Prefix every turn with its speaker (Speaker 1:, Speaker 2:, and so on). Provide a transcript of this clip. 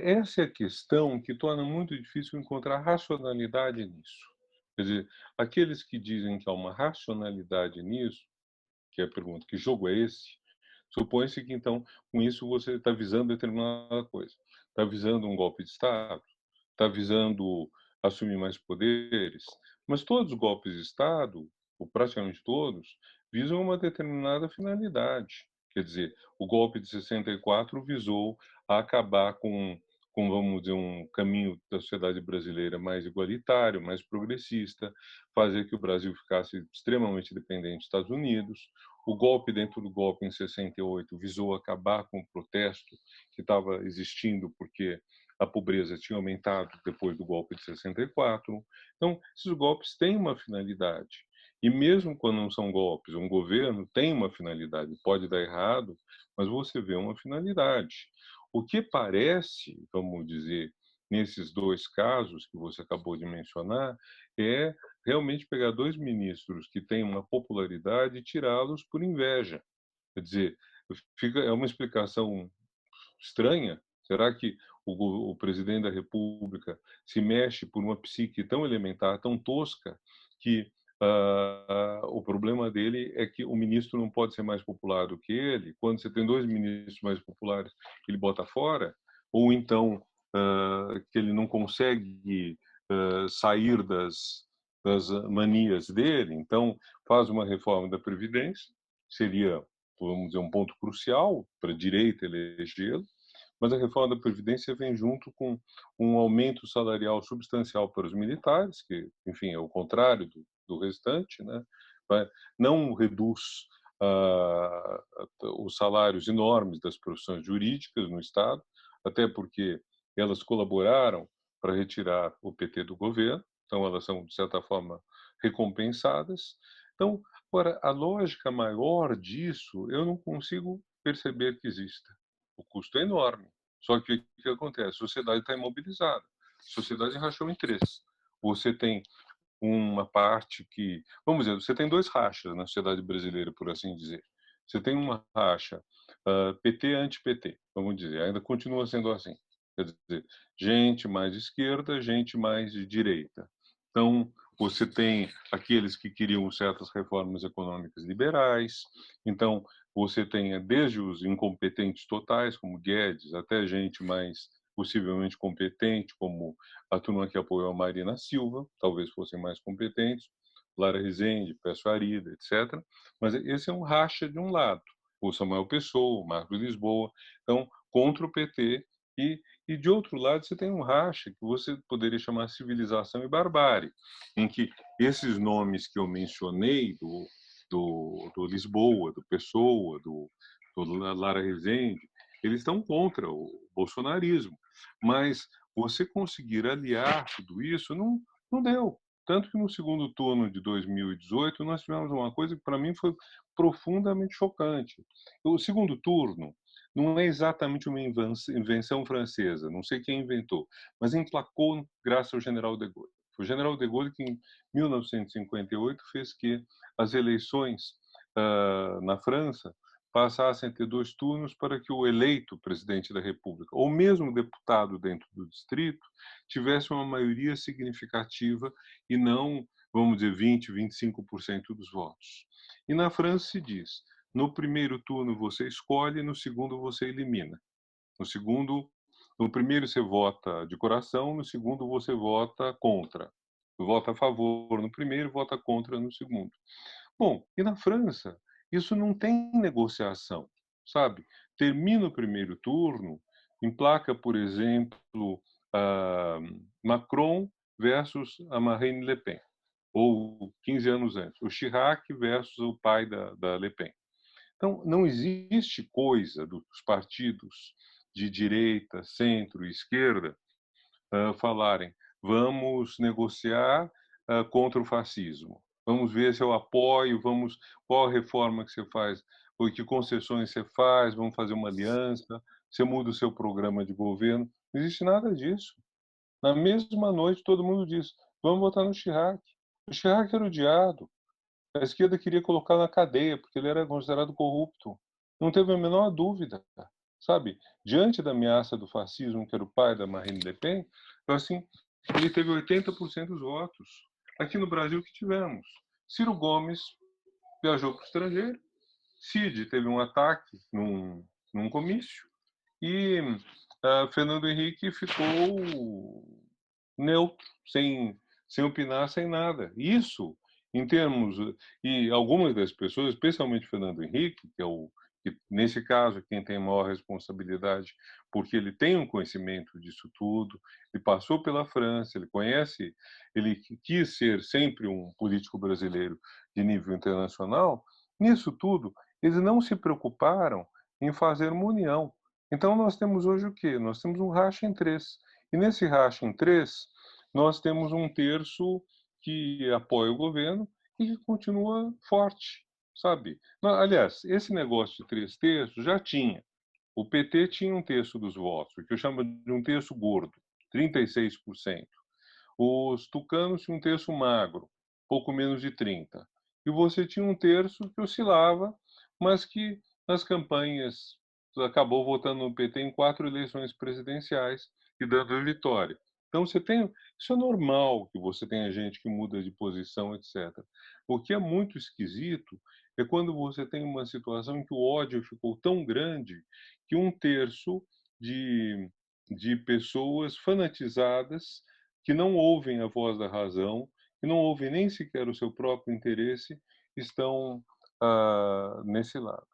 Speaker 1: essa é a questão que torna muito difícil encontrar racionalidade nisso. Quer dizer, aqueles que dizem que há uma racionalidade nisso, que é a pergunta: "Que jogo é esse?", supõe-se que então, com isso você está visando determinada coisa. Está visando um golpe de Estado? Está visando assumir mais poderes? Mas todos os golpes de Estado, ou praticamente todos, visam uma determinada finalidade. Quer dizer, o golpe de 64 visou acabar com, vamos dizer, um caminho da sociedade brasileira mais igualitário, mais progressista, fazer que o Brasil ficasse extremamente dependente dos Estados Unidos. O golpe dentro do golpe em 68 visou acabar com o protesto que estava existindo, porque a pobreza tinha aumentado depois do golpe de 64. Então, esses golpes têm uma finalidade. E mesmo quando não são golpes, um governo tem uma finalidade. Pode dar errado, mas você vê uma finalidade. O que parece, vamos dizer, nesses dois casos que você acabou de mencionar, é realmente pegar dois ministros que têm uma popularidade e tirá-los por inveja. Quer dizer, é uma explicação estranha. Será que o presidente da República se mexe por uma psique tão elementar, tão tosca, que o problema dele é que o ministro não pode ser mais popular do que ele? Quando você tem dois ministros mais populares, ele bota fora? Ou então que ele não consegue sair das manias dele, então faz uma reforma da Previdência, seria, vamos dizer, um ponto crucial para a direita elegê-lo, mas a reforma da Previdência vem junto com um aumento salarial substancial para os militares, que, enfim, é o contrário do restante, né? Não reduz ah, os salários enormes das profissões jurídicas no Estado, até porque elas colaboraram para retirar o PT do governo, então elas são, de certa forma, recompensadas. Então, agora, a lógica maior disso, eu não consigo perceber que exista. O custo é enorme. Só que o que acontece? A sociedade está imobilizada. A sociedade rachou em três. Você tem uma parte que, vamos dizer, você tem dois rachas na sociedade brasileira, por assim dizer. Você tem uma racha PT anti-PT, vamos dizer, ainda continua sendo assim. Quer dizer, gente mais de esquerda, gente mais de direita. Então, você tem aqueles que queriam certas reformas econômicas liberais. Então, você tem desde os incompetentes totais, como Guedes, até gente mais possivelmente competente, como a turma que apoiou a Marina Silva, talvez fossem mais competentes, Lara Rezende, Pécio Arida, etc. Mas esse é um racha de um lado. O Samuel Pessoa, o Marcos Lisboa, então, contra o PT. E de outro lado, você tem um racha que você poderia chamar civilização e barbárie, em que esses nomes que eu mencionei, do Lisboa, do Pessoa, do Lara Rezende, eles estão contra o bolsonarismo. Mas você conseguir aliar tudo isso não deu. Tanto que no segundo turno de 2018 nós tivemos uma coisa que para mim foi profundamente chocante. O segundo turno não é exatamente uma invenção francesa, não sei quem inventou, mas emplacou graças ao general de Gaulle. Foi o general de Gaulle que, em 1958, fez que as eleições na França passassem a ter dois turnos para que o eleito presidente da República, ou mesmo deputado dentro do distrito, tivesse uma maioria significativa e não, vamos dizer, 20, 25% dos votos. E na França se diz: no primeiro turno você escolhe, no segundo você elimina. No segundo, no primeiro você vota de coração, no segundo você vota contra. Vota a favor no primeiro, vota contra no segundo. Bom, e na França, isso não tem negociação, sabe? Termina o primeiro turno, emplaca, por exemplo, ah, Macron versus a Marine Le Pen, ou 15 anos antes, o Chirac versus o pai da Le Pen. Então, não existe coisa dos partidos de direita, centro e esquerda falarem: vamos negociar contra o fascismo, vamos ver se eu apoio, vamos, qual a reforma que você faz, ou que concessões você faz, vamos fazer uma aliança, você muda o seu programa de governo. Não existe nada disso. Na mesma noite, todo mundo diz: vamos votar no Chirac. O Chirac era odiado. A esquerda queria colocar na cadeia, porque ele era considerado corrupto. Não teve a menor dúvida. sabe? Diante da ameaça do fascismo, que era o pai da Marine Le Pen, então, assim, ele teve 80% dos votos. Aqui no Brasil, que tivemos? Ciro Gomes viajou para o estrangeiro, Cid teve um ataque num comício, e Fernando Henrique ficou neutro, sem opinar, sem nada. Isso, em termos. E algumas das pessoas, especialmente Fernando Henrique, que nesse caso, quem tem maior responsabilidade, porque ele tem um conhecimento disso tudo, ele passou pela França, ele conhece, ele quis ser sempre um político brasileiro de nível internacional, nisso tudo, eles não se preocuparam em fazer uma união. Então, nós temos hoje o quê? Nós temos um racha em três. E nesse racha em três, nós temos um terço que apoia o governo e que continua forte, sabe? Aliás, esse negócio de 3 terços já tinha. O PT tinha um terço dos votos, o que eu chamo de um terço gordo, 36%. Os tucanos tinham um terço magro, pouco menos de 30%. E você tinha um terço que oscilava, mas que nas campanhas acabou votando no PT em 4 eleições presidenciais e dando a vitória. Então você tem, isso é normal que você tenha gente que muda de posição, etc. O que é muito esquisito é quando você tem uma situação em que o ódio ficou tão grande que um terço de, de pessoas fanatizadas que não ouvem a voz da razão, que não ouvem nem sequer o seu próprio interesse, estão nesse lado.